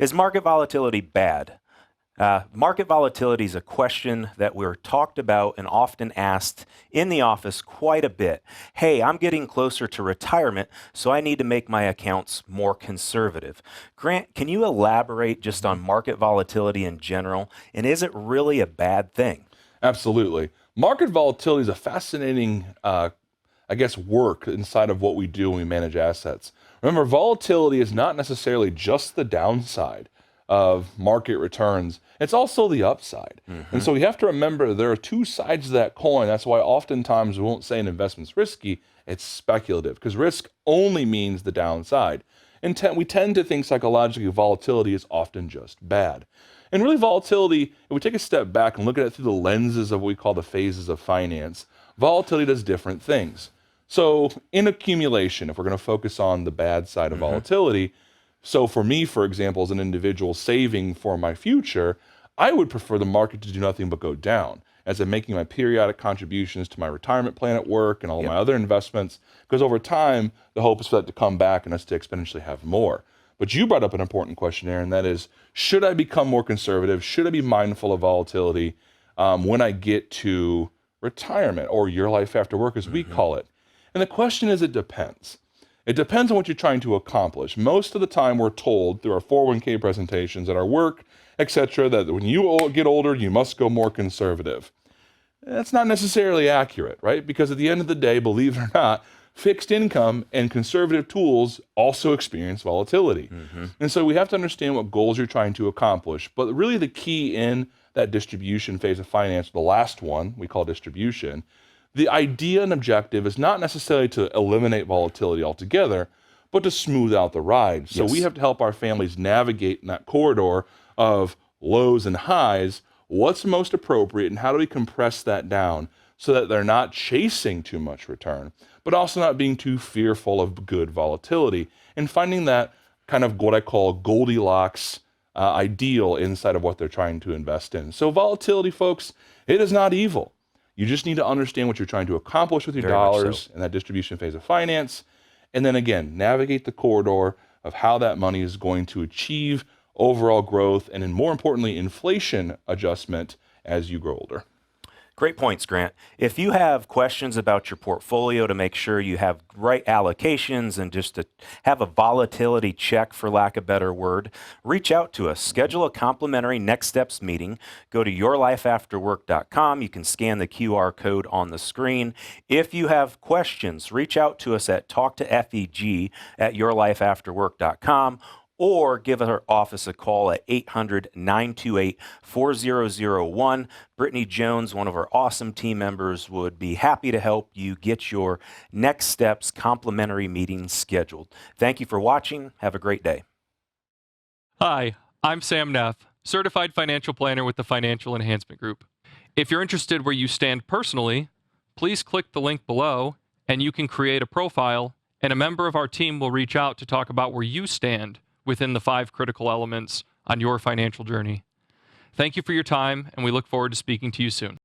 Is market volatility bad? Market volatility is a question that we're talked about and often asked in the office quite a bit. Hey, I'm getting closer to retirement, so I need to make my accounts more conservative. Grant, can you elaborate just on market volatility in general, and is it really a bad thing? Absolutely. Market volatility is a fascinating, work inside of what we do when we manage assets. Remember, volatility is not necessarily just the downside of market returns. It's also the upside. And so we have to remember there are two sides of that coin. That's why oftentimes we won't say an investment's risky, it's speculative, because risk only means the downside. And we tend to think psychologically volatility is often just bad. And really volatility, if we take a step back and look at it through the lenses of what we call the phases of finance, volatility does different things. So in accumulation, if we're going to focus on the bad side of volatility, so for me, for example, as an individual saving for my future, I would prefer the market to do nothing but go down as I'm making my periodic contributions to my retirement plan at work and all my other investments, because over time, the hope is for that to come back and us to exponentially have more. But you brought up an important question, Aaron, that is, should I become more conservative? Should I be mindful of volatility when I get to retirement, or your life after work, as we call it? And the question is, it depends. It depends on what you're trying to accomplish. Most of the time we're told through our 401k presentations at our work, etc., that when you get older, you must go more conservative. That's not necessarily accurate, right? Because at the end of the day, believe it or not, fixed income and conservative tools also experience volatility. And so we have to understand what goals you're trying to accomplish. But really the key in that distribution phase of finance, the last one we call distribution, the idea and objective is not necessarily to eliminate volatility altogether, but to smooth out the ride. So we have to help our families navigate in that corridor of lows and highs, what's most appropriate, and how do we compress that down so that they're not chasing too much return, but also not being too fearful of good volatility, and finding that kind of what I call Goldilocks ideal inside of what they're trying to invest in. So volatility, folks, it is not evil. You just need to understand what you're trying to accomplish with your dollars in that distribution phase of finance. And then again, navigate the corridor of how that money is going to achieve overall growth and, then more importantly, inflation adjustment as you grow older. Great points, Grant. If you have questions about your portfolio to make sure you have right allocations and just to have a volatility check, for lack of a better word, reach out to us. Schedule a complimentary Next Steps meeting. Go to yourlifeafterwork.com. You can scan the QR code on the screen. If you have questions, reach out to us at talktofeg@yourlifeafterwork.com. or give our office a call at 800-928-4001. Brittany Jones, one of our awesome team members, would be happy to help you get your Next Steps complimentary meeting scheduled. Thank you for watching. Have a great day. Hi, I'm Sam Neff, Certified Financial Planner with the Financial Enhancement Group. If you're interested where you stand personally, please click the link below and you can create a profile, and a member of our team will reach out to talk about where you stand within the 5 critical elements on your financial journey. Thank you for your time, and we look forward to speaking to you soon.